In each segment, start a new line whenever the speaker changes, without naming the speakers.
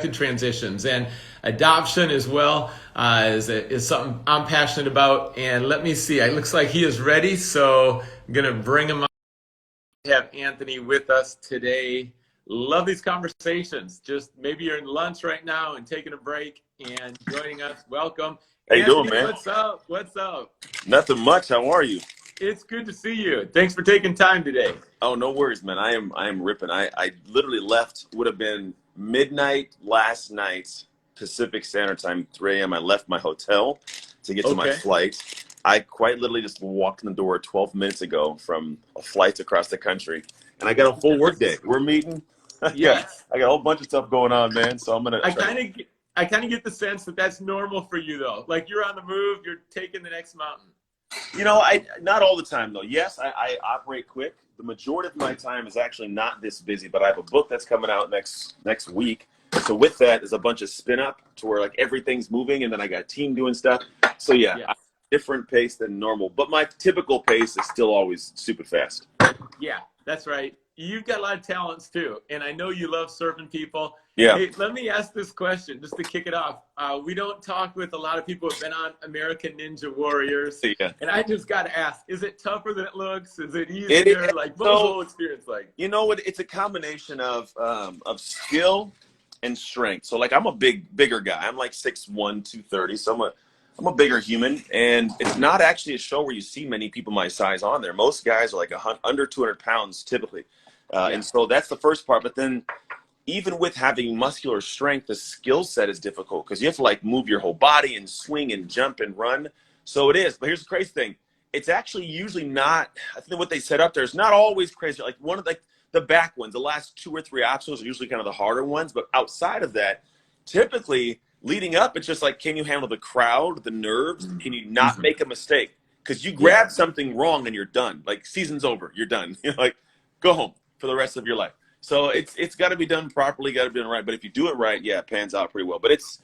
unexpected transitions, and adoption as well is something I'm passionate about. And let me see, it looks like he is ready, so I'm gonna bring him up. Have Anthony with us today. Love these conversations. Just maybe you're in lunch right now and taking a break and joining us. Welcome.
How you
Anthony,
doing, man?
what's up? What's up?
Nothing much. How are you?
It's good to see you. Thanks for taking time today.
Oh, no worries, man. I am ripping. I literally left, would have been midnight last night, Pacific Standard Time, 3 a.m. I left my hotel to get to my flight. I quite literally just walked in the door 12 minutes ago from a flight across the country, and I got a full work day. We're meeting.
Yes.
I got a whole bunch of stuff going on, man. So I'm gonna.
I kind of get the sense that that's normal for you, though. Like you're on the move, you're taking the next mountain.
You know, not all the time though. Yes, I operate quick. The majority of my time is actually not this busy, but I have a book that's coming out next week. So with that is a bunch of spin up to where like everything's moving, and then I got a team doing stuff. So yeah. Different pace than normal, but my typical pace is still always super fast.
Yeah, that's right. You've got a lot of talents too, and I know you love serving people.
Yeah.
Hey, let me ask this question just to kick it off. We don't talk with a lot of people who've been on American Ninja Warriors, and I just got to ask: is it tougher than it looks? Is it easier? Like, what's the whole experience like?
You know what? It's a combination of skill and strength. So, like, I'm a bigger guy. I'm like 6'1", 230. So I'm a bigger human, and it's not actually a show where you see many people my size on there. Most guys are like under 200 pounds typically. And so that's the first part. But then even with having muscular strength, the skill set is difficult because you have to like move your whole body and swing and jump and run. So it is. But here's the crazy thing. It's actually usually not, I think what they set up there is not always crazy. Like one of the back ones, the last 2 or 3 obstacles are usually kind of the harder ones. But outside of that, typically leading up, it's just like, can you handle the crowd, the nerves? Can you not make a mistake? Because you grab something wrong and you're done. Like season's over, you're done. You're like, go home for the rest of your life. So it's got to be done properly, got to be done right. But if you do it right, yeah, it pans out pretty well. But it's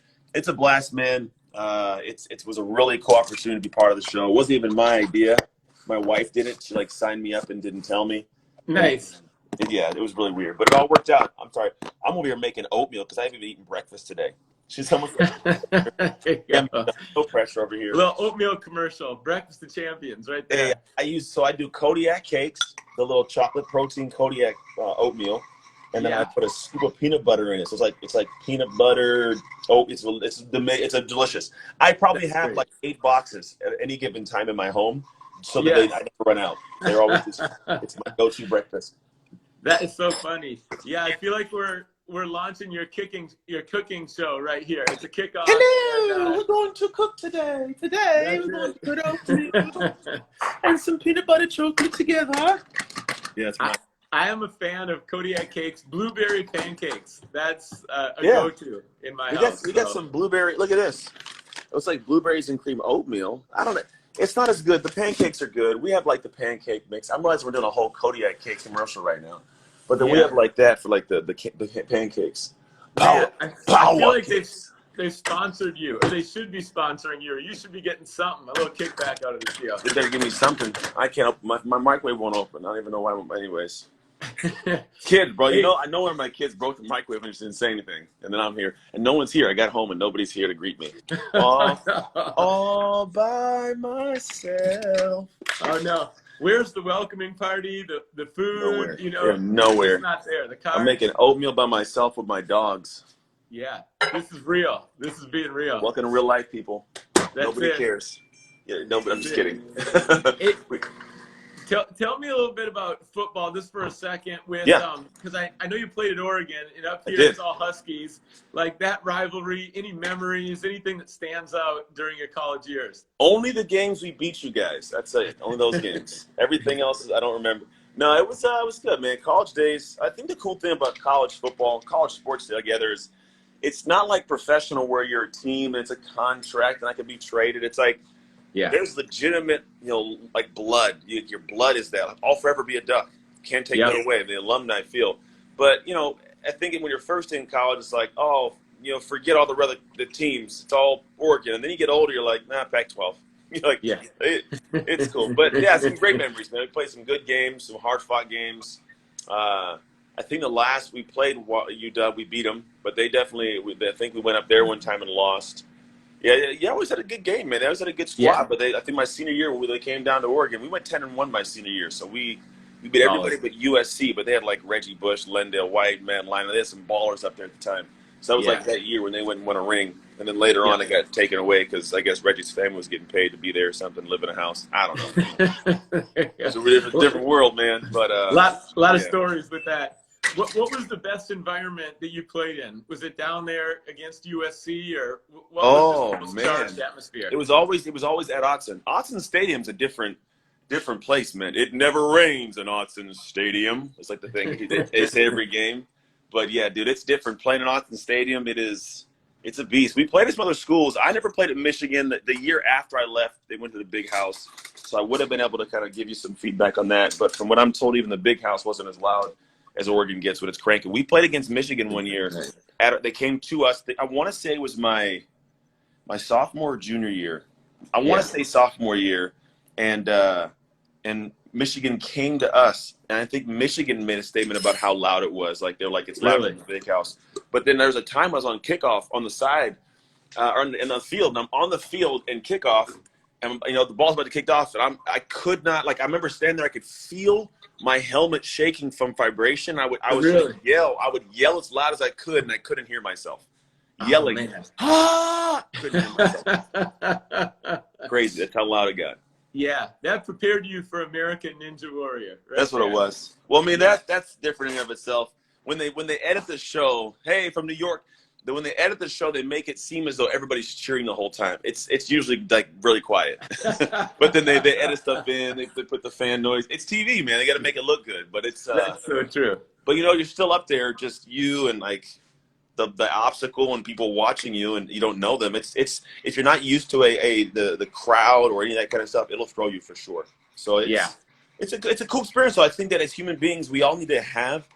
a blast, man. It was a really cool opportunity to be part of the show. It wasn't even my idea. My wife did it. She like signed me up and didn't tell me.
Nice.
Yeah, it was really weird, but it all worked out. I'm sorry. I'm over here making oatmeal because I haven't even eaten breakfast today. She's almost no pressure over here.
A little oatmeal commercial, breakfast of champions, right there.
Hey, I do Kodiak cakes, the little chocolate protein Kodiak oatmeal, and then I put a scoop of peanut butter in it. So it's like peanut butter. Oh, it's a delicious. I probably have like 8 boxes at any given time in my home, so that I never run out. They're always it's my go-to breakfast.
That is so funny. Yeah, I feel like we're launching your cooking show right here. It's a kickoff.
Hello, we're going to cook today. We're going to put oatmeal and some peanut butter chocolate together. Yeah,
I am a fan of Kodiak cakes, blueberry pancakes. That's a go-to in my house.
We got some blueberry. Look at this. It was like blueberries and cream oatmeal. I don't know. It's not as good. The pancakes are good. We have like the pancake mix. I'm realizing we're doing a whole Kodiak cake commercial right now. But then we have like that for like the pancakes.
I feel like they've sponsored you, or they should be sponsoring you, or you should be getting something, a little kickback out of this deal.
They better give me something. I can't open my microwave won't open. I don't even know why. Anyways, kid, bro, you know I know when my kids broke the microwave and just didn't say anything, and then I'm here and no one's here. I got home and nobody's here to greet me. All by myself.
Oh no. Where's the welcoming party? The food?
Nowhere.
You know,
nowhere.
It's not there. The car.
I'm making oatmeal by myself with my dogs.
Yeah, this is real. This is being real.
Welcome to real life, people. Nobody cares. Yeah, no, but I'm just kidding.
Tell me a little bit about football just for a second because I know you played at Oregon and up here it's all Huskies. Like that rivalry, any memories, anything that stands out during your college years?
Only the games we beat you guys. That's it. Only those games. Everything else I don't remember. No, it was good, man. College days. I think the cool thing about college football, college sports together is it's not like professional where you're a team and it's a contract and I can be traded. It's like there's legitimate, like blood. Your blood is there. Like, I'll forever be a Duck. Can't take that away. The alumni feel. But, I think when you're first in college, it's like, forget all the teams. It's all Oregon. And then you get older, you're like, nah, Pac-12. You're like, it's cool. But, some great memories, man. We played some good games, some hard-fought games. I think the last we played UW, we beat them, but they definitely. I think we went up there one time and lost. Yeah, yeah, always had a good game, man. They always had a good
Yeah.
squad. But I think my senior year when they came down to Oregon, we went 10-1 my senior year. So we beat
Solid.
everybody but USC. But they had like Reggie Bush, Lendale White, Matt Lyon. They had some ballers up there at the time. So that was like
Yeah.
that year when they went and won a ring. And then later
Yeah.
on, it got taken away because I guess Reggie's family was getting paid to be there or something, live in a house. I don't know.
Yeah.
It's a different world, man. But
Lot of
yeah.
stories with that. What was the best environment that you played in? Was it down there against USC, or what was
Oh
the most
man,
charged atmosphere?
it was always at Autzen. Autzen Stadium's a different place, man. It never rains in Autzen Stadium. It's like the thing they say every game. But yeah, dude, it's different. Playing in Autzen Stadium, it's a beast. We played at some other schools. I never played at Michigan. The year after I left, they went to the Big House, so I would have been able to kind of give you some feedback on that. But from what I'm told, even the Big House wasn't as loud as Oregon gets when it's cranking. We played against Michigan one year. They came to us. I want to say it was my sophomore or junior year. I want to say sophomore year, and Michigan came to us, and I think Michigan made a statement about how loud it was. Like they're like, it's louder than the Big House. But then there was a time I was on kickoff on the side, or in the field, and I'm on the field in kickoff, and the ball's about to kick off, and I could not, like, I remember standing there, I could feel my helmet shaking from vibration. I would yell as loud as I could, and I couldn't hear myself. Yelling, couldn't hear myself. Crazy. That's how loud it got.
Yeah, that prepared you for American Ninja Warrior. Right?
That's what it was. Well, I mean, that's different in and of itself. When they edit the show, hey, from New York, when they edit the show, they make it seem as though everybody's cheering the whole time. It's usually like really quiet, but then they edit stuff in. They put the fan noise. It's TV, man. They got to make it look good, but it's
that's so true.
But you're still up there, just you and like the obstacle and people watching you, and you don't know them. It's if you're not used to the crowd or any of that kind of stuff, it'll throw you for sure. So it's a cool experience. So I think that as human beings, we all need to have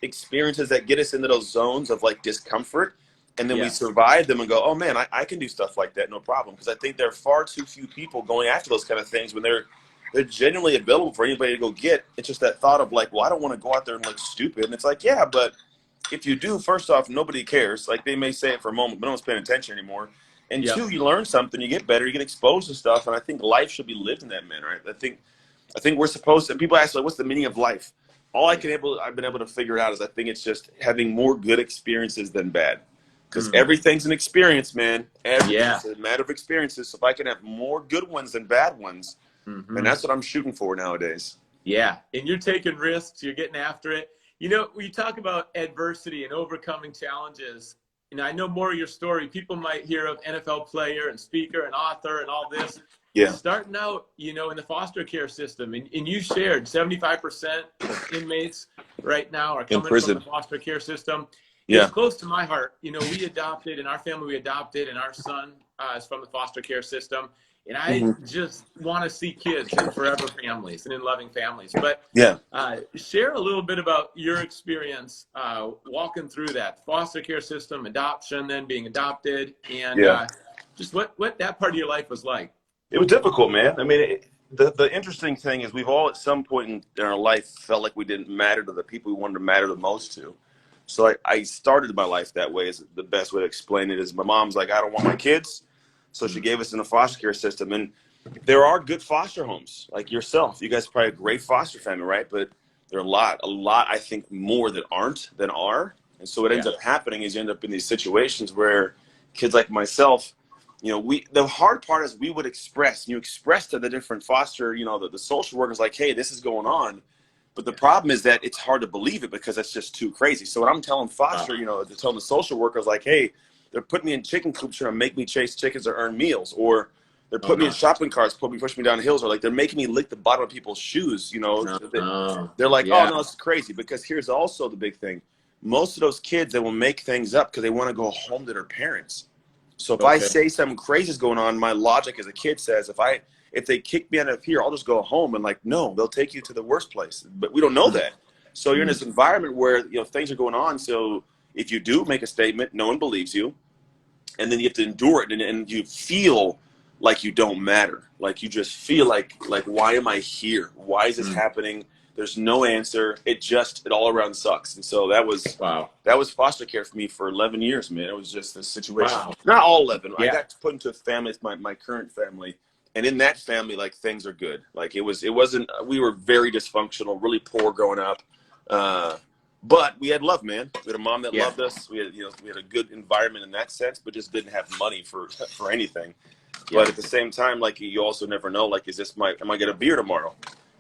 experiences that get us into those zones of like discomfort, and then we survive them and go, oh man, I can do stuff like that, no problem. Because I think there are far too few people going after those kind of things when they're genuinely available for anybody to go get. It's just that thought of like, well, I don't want to go out there and look stupid. And it's like, yeah, but if you do, first off, nobody cares. Like, they may say it for a moment, but no one's paying attention anymore. And two, you learn something, you get better, you get exposed to stuff, and I think life should be lived in that manner. Right? I think we're supposed to. And people ask, like, what's the meaning of life? All I've been able to figure out is I think it's just having more good experiences than bad. Because everything's an experience, man. Everything's a matter of experiences. So if I can have more good ones than bad ones, then that's what I'm shooting for nowadays.
Yeah, and you're taking risks. You're getting after it. When you talk about adversity and overcoming challenges, I know more of your story. People might hear of NFL player and speaker and author and all this.
Yeah.
Starting out, in the foster care system, and you shared 75% of inmates right now are coming from the foster care system.
Yeah.
It's close to my heart. We adopted, in our family, and our son is from the foster care system. And I just want to see kids in forever families and in loving families. But share a little bit about your experience walking through that foster care system, adoption, then being adopted, and just what that part of your life was like.
It was difficult, man. I mean, the interesting thing is we've all at some point in our life felt like we didn't matter to the people we wanted to matter the most to. So I started my life that way. Is the best way to explain it. Is my mom's like, I don't want my kids. So she gave us in the foster care system. And there are good foster homes, like yourself. You guys are probably a great foster family, right? But there are a lot, I think, more that aren't than are. And so what ends up happening is you end up in these situations where kids like myself, the hard part is we would express to the different foster, the social workers, like, hey, this is going on. But the problem is that it's hard to believe it because it's just too crazy. So what I'm telling foster, telling the social workers, like, hey, they're putting me in chicken coops trying to make me chase chickens or earn meals, or they're putting me in shopping carts, pushing me down hills, or like they're making me lick the bottom of people's shoes. They're like, oh no, this is crazy. Because here's also the big thing: most of those kids, they will make things up because they want to go home to their parents. So if I say something crazy is going on, my logic as a kid says, if they kick me out of here, I'll just go home. And like, no, they'll take you to the worst place. But we don't know that. So you're in this environment where things are going on. So if you do make a statement, no one believes you. And then you have to endure it, and you feel like you don't matter. Like you just feel like why am I here? Why is this happening? There's no answer. It all around sucks. And so that was foster care for me for 11 years, man. It was just a situation.
Wow.
Not all 11. I
Yeah.
got put into a family. It's my current family. And in that family, like, things are good. Like, it wasn't, we were very dysfunctional, really poor growing up. But we had love, man. We had a mom that loved us. We had a good environment in that sense, but just didn't have money for anything. Yeah. But at the same time, like, you also never know, like, am I going to be here tomorrow?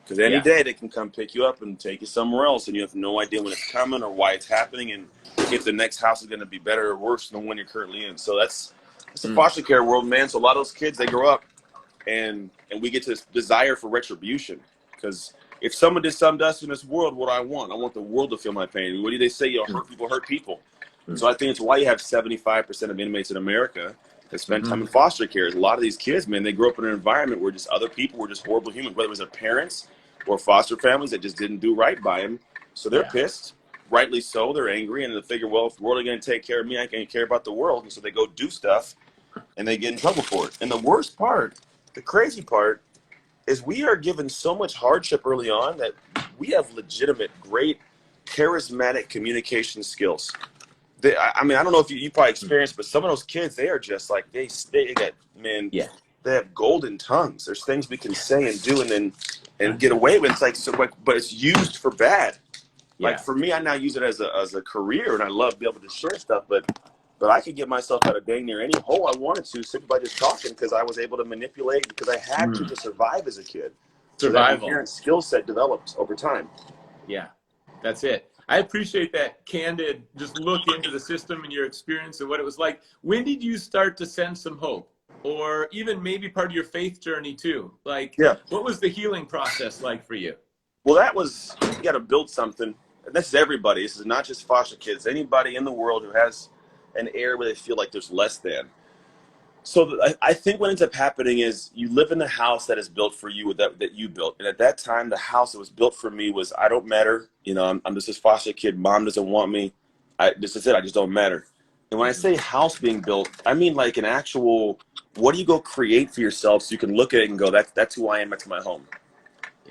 Because any day they can come pick you up and take you somewhere else, and you have no idea when it's coming or why it's happening, and if the next house is going to be better or worse than the one you're currently in. So that's the foster care world, man. So a lot of those kids, they grow up, and we get this desire for retribution. Because if someone did something to us in this world, what do I want? I want the world to feel my pain. What do they say? Hurt people hurt people. So I think it's why you have 75% of inmates in America that spend time in foster care. A lot of these kids, man, they grew up in an environment where just other people were just horrible humans, whether it was their parents or foster families that just didn't do right by them. So they're pissed, rightly so. They're angry, and they figure, well, if the world is going to take care of me, I can't care about the world. And so they go do stuff, and they get in trouble for it. And the worst part, the crazy part, is we are given so much hardship early on that we have legitimate, great, charismatic communication skills. I mean, I don't know if you probably experienced, but some of those kids, they are just like, they got, man, they have golden tongues. There's things we can say and do and get away with. It's like, so, like, but it's used for bad. Like, for me, I now use it as a career, and I love being able to share stuff, but I could get myself out of dang near any hole I wanted to simply by just talking, because I was able to manipulate, because I had to survive as a kid. So that inherent skill set developed over time.
Yeah, that's it. I appreciate that candid, just look into the system and your experience and what it was like. When did you start to sense some hope? Or even maybe part of your faith journey too? Like, what was the healing process like for you?
Well, that was, you got to build something. And this is everybody. This is not just foster kids. Anybody in the world who has an area where they feel like there's less than. So I think what ends up happening is you live in the house that is built for you, that you built. And at that time, the house that was built for me was, I don't matter. You know, I'm just this foster kid. Mom doesn't want me. This is it. I just don't matter. And when I say house being built, I mean like an actual, what do you go create for yourself so you can look at it and go, that's who I am, that's my home.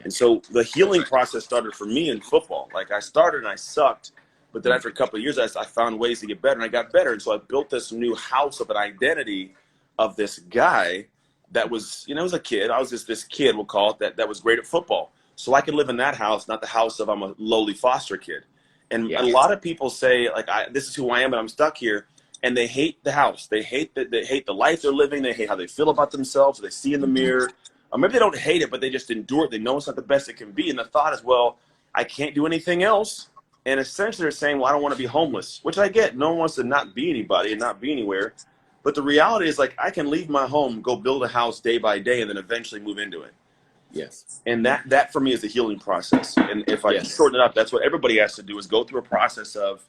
And so the healing process started for me in football. Like, I started and I sucked, but then after a couple of years, I found ways to get better, and I got better. And so I built this new house of an identity of this guy that was, you know, as a kid, I was just this kid, we'll call it, that was great at football. So I could live in that house, not the house of I'm a lowly foster kid. And a lot of people say, like, this is who I am, and I'm stuck here. And they hate the house. They hate the life they're living. They hate how they feel about themselves. They see in the mirror. Or maybe they don't hate it, but they just endure it. They know it's not the best it can be. And the thought is, well, I can't do anything else. And essentially they're saying, well, I don't want to be homeless, which I get. No one wants to not be anybody and not be anywhere. But the reality is, like, I can leave my home, go build a house day by day, and then eventually move into it.
Yes.
And that for me is the healing process. And if I shorten it up, that's what everybody has to do, is go through a process of,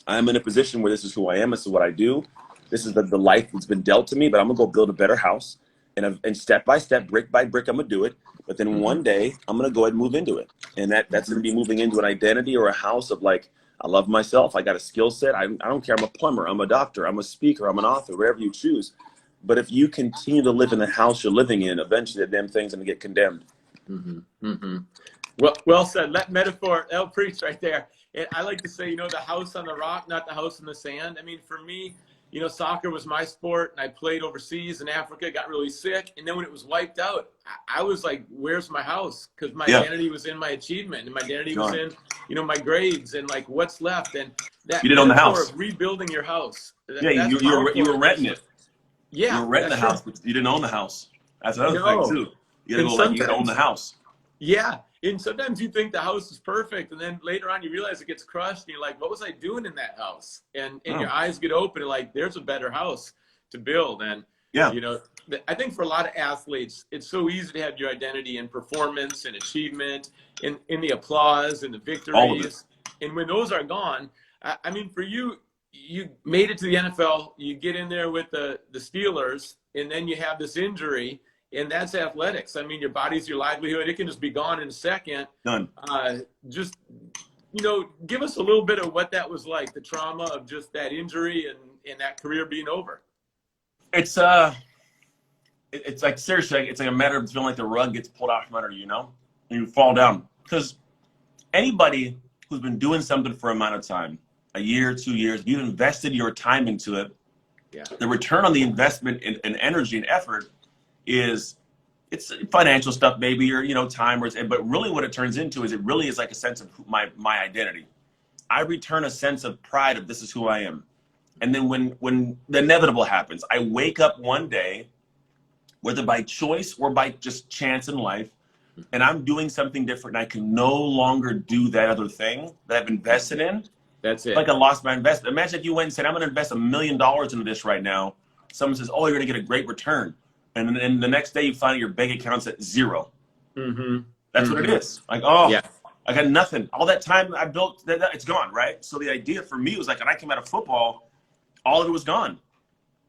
I'm in a position where this is who I am. This is what I do. This is the life that's been dealt to me, but I'm going to go build a better house. And step by step, brick by brick, I'm going to do it. But then one day, I'm going to go ahead and move into it. And that's going to be moving into an identity or a house of, like, I love myself. I got a skill set. I don't care. I'm a plumber. I'm a doctor. I'm a speaker. I'm an author, whatever you choose. But if you continue to live in the house you're living in, eventually the damn thing's going to get condemned.
Well said. Let metaphor, I'll preach right there. And I like to say, you know, the house on the rock, not the house in the sand. I mean, for me, you know, soccer was my sport, and I played overseas in Africa, got really sick. And then when it was wiped out, I was like, where's my house? Because my identity was in my achievement, and my identity was in, you know, my grades, and like, what's left. And that
you didn't own the house.
Of rebuilding your house.
You were renting it.
Yeah.
You were renting the house, but you didn't own the house. That's another thing, too. You got to go let you own the house.
Yeah. And sometimes you think the house is perfect, and then later on you realize it gets crushed, and you're like, what was I doing in that house? And your eyes get open, and like, there's a better house to build. And, you know, I think for a lot of athletes, it's so easy to have your identity in performance and achievement, in the applause and the victories. And when those are gone, I mean, for you, you made it to the NFL, you get in there with the Steelers, and then you have this injury. And that's athletics. I mean, your body's your livelihood. It can just be gone in a second.
Done.
Just, you know, give us a little bit of what that was like, the trauma of just that injury and that career being over.
It's like, seriously, it's like a matter of feeling like the rug gets pulled out from under you, you know? And you fall down. Because anybody who's been doing something for an amount of time, a year, 2 years, you've invested your time into it.
Yeah.
The return on the investment in energy and effort it's financial stuff, maybe, or, time, but really what it turns into is it really is like a sense of my identity. I return a sense of pride of this is who I am. And then when the inevitable happens, I wake up one day, whether by choice or by just chance in life, and I'm doing something different, and I can no longer do that other thing that I've invested in.
That's it.
Like I lost my investment. Imagine if you went and said, I'm going to invest $1 million into this right now. Someone says, oh, you're going to get a great return. And then the next day you find your bank account's at zero.
Mm-hmm.
That's what it is. Like, oh,
yeah.
I got nothing. All that time I built, it's gone, right? So the idea for me was like, when I came out of football, all of it was gone.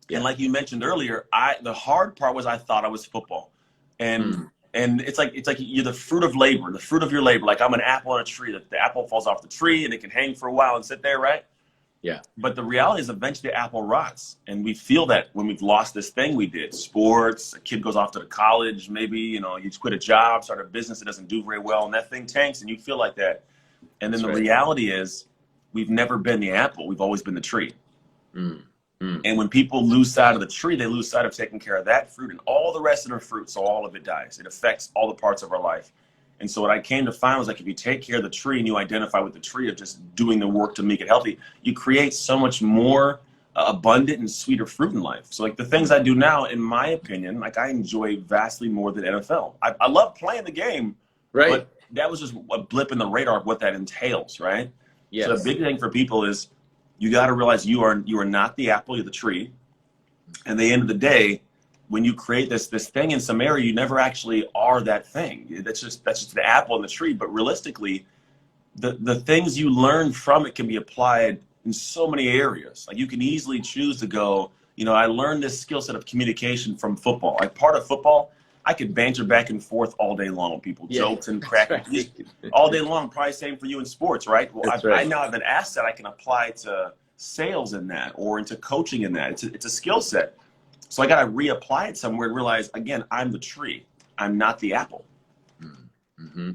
Yeah. And like you mentioned earlier, the hard part was I thought I was football. And it's like you're the fruit of labor, the fruit of your labor. Like I'm an apple on a tree. The apple falls off the tree and it can hang for a while and sit there, right?
Yeah.
But the reality is eventually the apple rots. And we feel that when we've lost this thing we did. Sports, a kid goes off to college, maybe, you quit a job, start a business that doesn't do very well, and that thing tanks and you feel like that. And then the reality is we've never been the apple. We've always been the tree. And when people lose sight of the tree, they lose sight of taking care of that fruit and all the rest of the fruit. So all of it dies. It affects all the parts of our life. And so what I came to find was like, if you take care of the tree and you identify with the tree of just doing the work to make it healthy, you create so much more abundant and sweeter fruit in life. So like the things I do now, in my opinion, like I enjoy vastly more than NFL. I love playing the game, right? But that was just a blip in the radar of what that entails, right? Yes. So the big thing for people is you got to realize you are not the apple, you're the tree. And at the end of the day, when you create this thing in some area, you never actually are that thing. That's just the apple in the tree. But realistically, the things you learn from it can be applied in so many areas. Like you can easily choose to go, I learned this skill set of communication from football. Like part of football, I could banter back and forth all day long with people, jokes and crack all day long. Probably same for you in sports, right? Well, I now have an asset I can apply to sales in that or into coaching in that. It's a skill set. So I got to reapply it somewhere and realize, again, I'm the tree. I'm not the apple.
Mm-hmm.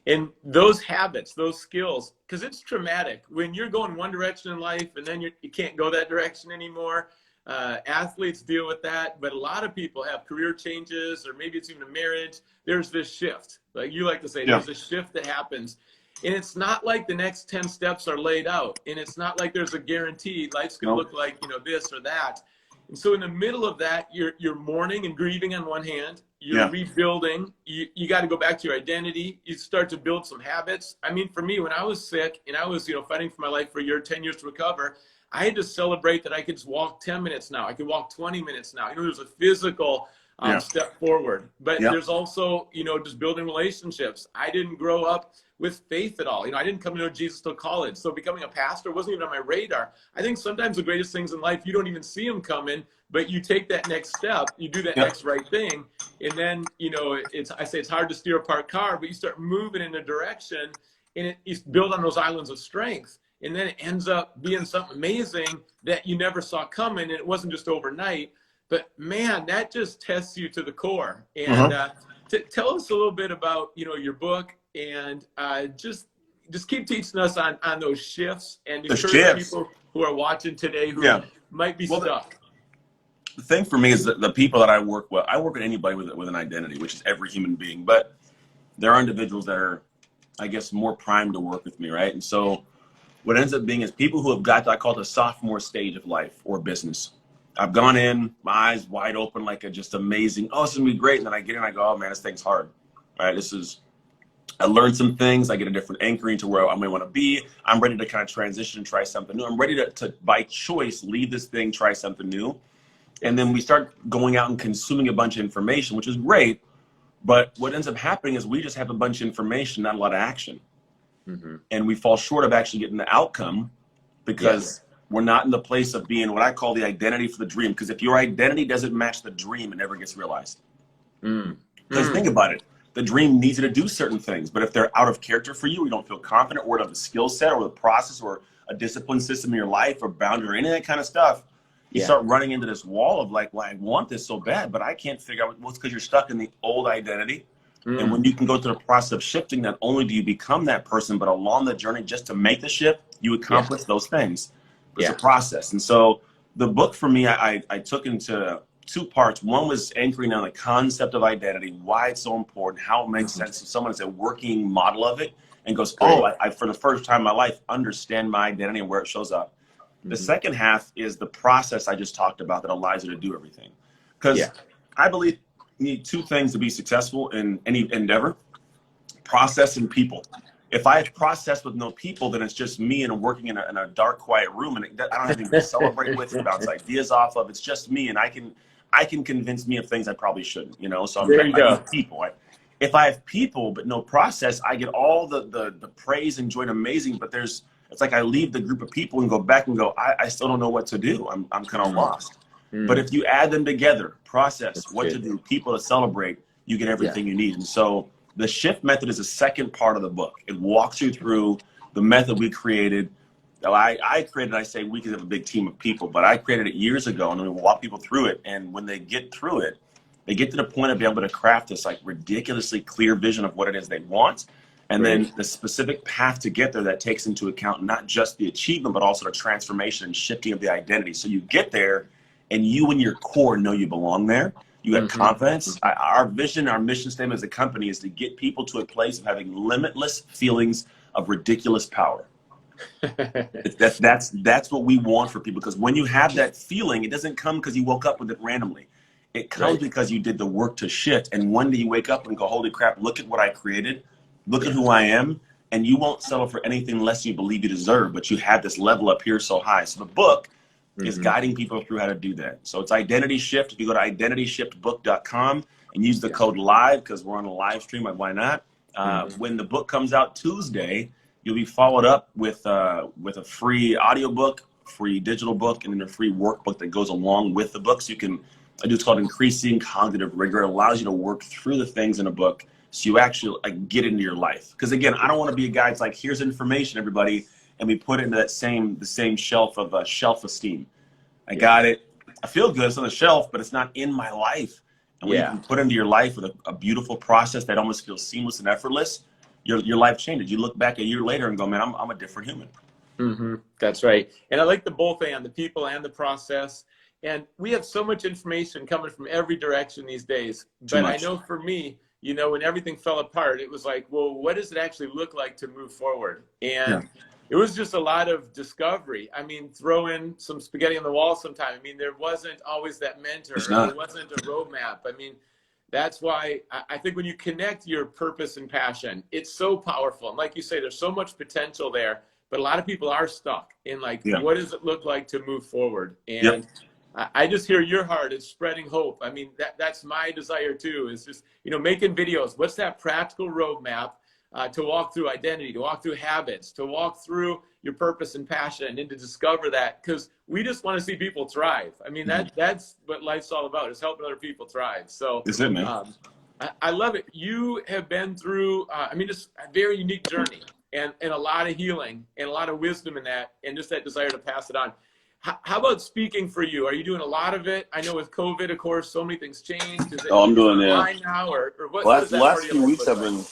And those habits, those skills, because it's traumatic. When you're going one direction in life and then you can't go that direction anymore, athletes deal with that. But a lot of people have career changes or maybe it's even a marriage. There's this shift. Like you like to say, there's a shift that happens. And it's not like the next 10 steps are laid out. And it's not like there's a guarantee life's going to look like, this or that. And so in the middle of that, you're mourning and grieving on one hand, you're rebuilding, you got to go back to your identity, you start to build some habits. I mean, for me, when I was sick and I was, fighting for my life for a year, 10 years to recover, I had to celebrate that I could just walk 10 minutes now. I could walk 20 minutes now. There's a physical step forward, but there's also, just building relationships. I didn't grow up with faith at all. I didn't come to know Jesus till college. So becoming a pastor wasn't even on my radar. I think sometimes the greatest things in life, you don't even see them coming, but you take that next step, you do that next right thing. And then, I say it's hard to steer a parked car, but you start moving in a direction and you build on those islands of strength. And then it ends up being something amazing that you never saw coming. And it wasn't just overnight, but man, that just tests you to the core. And tell us a little bit about, your book. And just keep teaching us on those shifts and encourage people who are watching today who might be stuck.
The thing for me is that the people that I work with anybody with an identity, which is every human being. But there are individuals that are, I guess, more primed to work with me, right? And so what ends up being is people who have got to, I call it the sophomore stage of life or business. I've gone in, my eyes wide open, like a just amazing, oh, this is going to be great. And then I get in, I go, oh, man, this thing's hard, right? I learned some things. I get a different anchoring to where I may want to be. I'm ready to kind of transition and try something new. I'm ready to by choice, leave this thing, try something new. And then we start going out and consuming a bunch of information, which is great. But what ends up happening is we just have a bunch of information, not a lot of action. And we fall short of actually getting the outcome because we're not in the place of being what I call the identity for the dream. Because if your identity doesn't match the dream, it never gets realized. Because think about it. The dream needs you to do certain things, but if they're out of character for you, you don't feel confident or have the skill set or the process or a discipline system in your life or boundary or any of that kind of stuff, you start running into this wall of like, well, I want this so bad, but I can't figure out. Well, it's because you're stuck in the old identity And when you can go through the process of shifting, not only do you become that person, but along the journey just to make the shift, you accomplish those things. But it's a process. And so the book for me, I took into two parts. One was anchoring on the concept of identity, why it's so important, how it makes sense to someone that's a working model of it and goes, oh, I for the first time in my life, understand my identity and where it shows up. The second half is the process I just talked about that allows you to do everything. Because I believe you need two things to be successful in any endeavor: process and people. If I have process with no people, then it's just me and working in a dark, quiet room, and I don't have anything to celebrate with and bounce ideas off of. It's just me, and I can convince me of things I probably shouldn't, you know. So I need people. If I have people but no process, I get all the praise and joy and amazing, but it's like I leave the group of people and go back and go, I still don't know what to do. I'm kind of lost. But if you add them together, process, what to do, people to celebrate, you get everything you need. And so the shift method is the second part of the book. It walks you through the method we created. I created, I say we could have a big team of people, but I created it years ago, and we walk people through it. And when they get through it, they get to the point of being able to craft this like ridiculously clear vision of what it is they want. And then the specific path to get there that takes into account not just the achievement, but also the transformation and shifting of the identity. So you get there and you in your core know you belong there. You have confidence. Our vision, our mission statement as a company is to get people to a place of having limitless feelings of ridiculous power. That's what we want for people, because when you have that feeling, it doesn't come because you woke up with it randomly. It comes because you did the work to shift. And one day you wake up and go, holy crap, look at what I created. Look at who I am. And you won't settle for anything less you believe you deserve, but you have this level up here so high. So the book is guiding people through how to do that. So it's Identity Shift. If you go to identityshiftbook.com and use the code LIVE, because we're on a live stream, like why not? When the book comes out Tuesday, you'll be followed up with a free audiobook, free digital book, and then a free workbook that goes along with the book. So you can do, it's called Increasing Cognitive Rigor. It allows you to work through the things in a book so you actually get into your life. Because again, I don't want to be a guy that's like, here's information, everybody, and we put it into the same shelf of shelf esteem. I got it. I feel good. It's on the shelf, but it's not in my life. And when you can put into your life with a beautiful process that almost feels seamless and effortless, your life changes. You look back a year later and go, man, I'm a different human.
That's right. And I like the both and the people and the process. And we have so much information coming from every direction these days. But I know for me, you know, when everything fell apart, it was like, well, what does it actually look like to move forward? And it was just a lot of discovery. I mean, throw in some spaghetti on the wall sometime. I mean, there wasn't always that mentor. There wasn't a roadmap. I mean, that's why I think when you connect your purpose and passion, it's so powerful. And like you say, there's so much potential there. But a lot of people are stuck in like, what does it look like to move forward? And I just hear your heart is spreading hope. I mean, that's my desire too, is just, you know, making videos. What's that practical roadmap to walk through identity, to walk through habits, to walk through your purpose and passion, and to discover that, because we just want to see people thrive. I mean, that's what life's all about, is helping other people thrive. So
that's it, man.
I love it. You have been through, I mean, just a very unique journey and a lot of healing and a lot of wisdom in that, and just that desire to pass it on. How about speaking for you? Are you doing a lot of it? I know with COVID, of course, so many things changed. Is it
I'm doing
online now, or what?
Well, the last few weeks I've been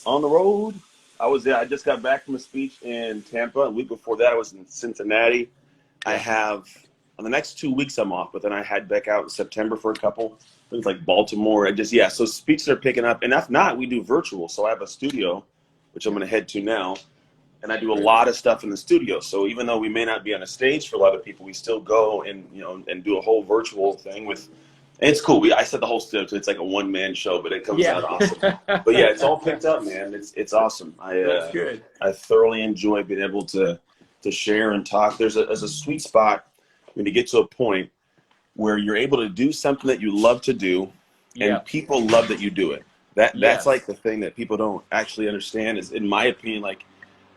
on the road. I was there. I just got back from a speech in Tampa. A week before that, I was in Cincinnati. I have, on the next 2 weeks I'm off, but then I head back out in September for a couple. Things like Baltimore. So speeches are picking up. And if not, we do virtual. So I have a studio, which I'm going to head to now. And I do a lot of stuff in the studio. So even though we may not be on a stage for a lot of people, we still go and, you know, and do a whole virtual thing with, and it's cool. I set the whole studio, so it's like a one-man show, but it comes out awesome. But yeah, it's all picked up, man. It's awesome.
That's good.
I thoroughly enjoy being able to share and talk. There's a sweet spot when you get to a point where you're able to do something that you love to do, and people love that you do it. That's like the thing that people don't actually understand, is, in my opinion, like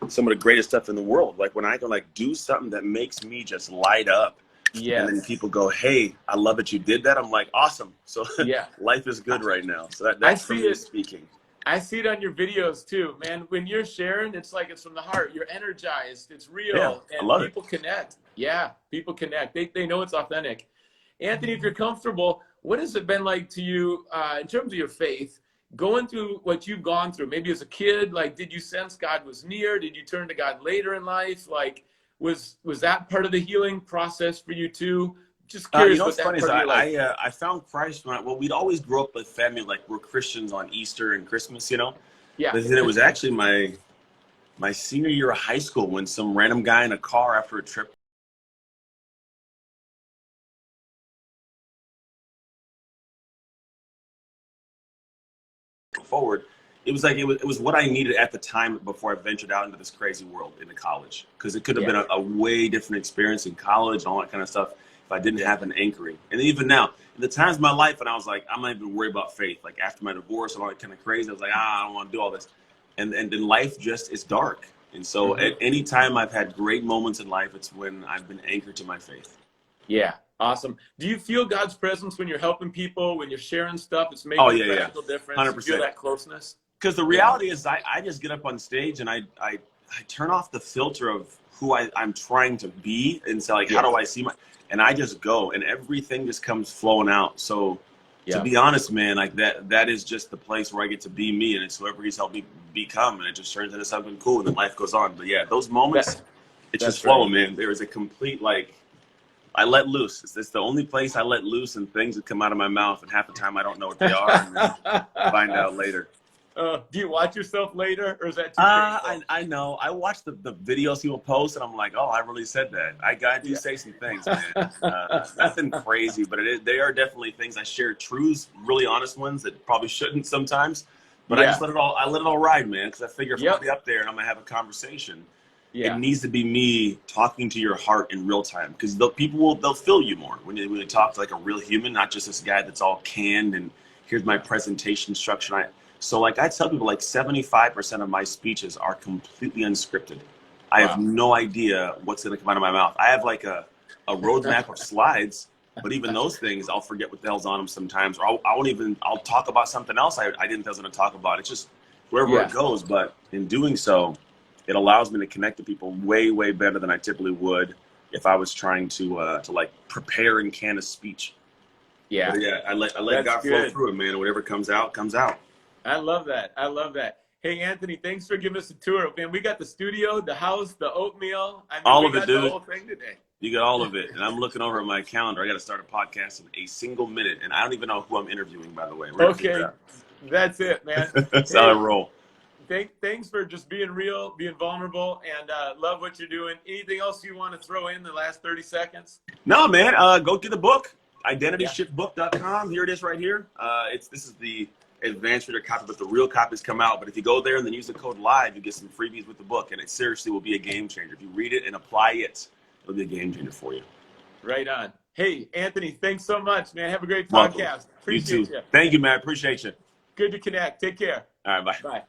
some of the greatest stuff in the world. Like when I can like do something that makes me just light up. And then people go, hey, I love that you did that. I'm like, awesome. So life is good right now. So that's for me speaking.
I see it on your videos too, man. When you're sharing, it's like it's from the heart. You're energized. It's real. And
I love
people connect. Yeah, people connect. They know it's authentic. Anthony, if you're comfortable, what has it been like to you in terms of your faith? going through what you've gone through, maybe as a kid, like, did you sense God was near? Did you turn to God later in life? Like, was that part of the healing process for you too? Just
You
curious
know
what
what's
that
funny is
part of your life.
I found Christ well, we'd always grow up with family, like we're Christians on Easter and Christmas, you know.
Yeah.
But then it was actually my senior year of high school when some random guy in a car after a trip forward, it was what I needed at the time before I ventured out into this crazy world into college. Because it could have
Yeah.
been a way different experience in college and all that kind of stuff if I didn't have an anchoring. And even now, in the times of my life when I was like, I'm not even worried about faith. Like after my divorce and all that kind of crazy, I was like, I don't want to do all this. And then life just is dark. And so at any time I've had great moments in life, it's when I've been anchored to my faith.
Yeah. Awesome. Do you feel God's presence when you're helping people, when you're sharing stuff? It's
Oh
making a
yeah,
practical difference. You feel
100%.
that closeness?
Because the
Yeah.
reality is I just get up on stage and I turn off the filter of who I'm trying to be and say, like, how do I see and I just go and everything just comes flowing out. So to be honest, man, like that is just the place where I get to be me, and it's whoever he's helped me become, and it just turns into something cool and then life goes on. But yeah, those moments, it's just flowing, man. There is a complete, like, I let loose. It's the only place I let loose, and things that come out of my mouth, and half the time I don't know what they are, and then find out later.
Do you watch yourself later, or is that too painful?
I know. I watch the videos people post, and I'm like, oh, I really said that. I do say some things, man. Nothing crazy, but they are definitely things I share, truths, really honest ones that probably shouldn't sometimes. But I just let it all ride, man, because I figure if I'm gonna be up there and I'm gonna have a conversation, it needs to be me talking to your heart in real time, because they'll feel you more when they talk to like a real human, not just this guy that's all canned and here's my presentation structure. So like I tell people, like 75% of my speeches are completely unscripted. I have no idea what's going to come out of my mouth. I have like a roadmap of slides, but even those things, I'll forget what the hell's on them sometimes, or I'll talk about something else I didn't think I was going to talk about. It's just wherever it goes. But in doing so, it allows me to connect to people way, way better than I typically would if I was trying to like prepare and can a speech.
Yeah.
But yeah, I let God flow through it, man. Whatever comes out, comes out.
I love that. I love that. Hey, Anthony, thanks for giving us a tour. Man, we got the studio, the house, the oatmeal. I mean,
all
we
of it,
got
dude.
the whole thing today.
You got all of it. And I'm looking over at my calendar. I got to start a podcast in a single minute. And I don't even know who I'm interviewing, by the way.
Okay. That's it, man.
That's how I roll.
Thanks for just being real, being vulnerable, and love what you're doing. Anything else you want to throw in the last 30 seconds?
No, man. Go get the book. IdentityShiftBook.com. Here it is right here. This is the advanced reader copy, but the real copies come out. But if you go there and then use the code LIVE, you get some freebies with the book, and it seriously will be a game changer. If you read it and apply it, it'll be a game changer for you.
Right on. Hey, Anthony, thanks so much, man. Have a great podcast. Appreciate you.
Thank you, man. Appreciate you.
Good to connect. Take care.
All right, bye.
Bye.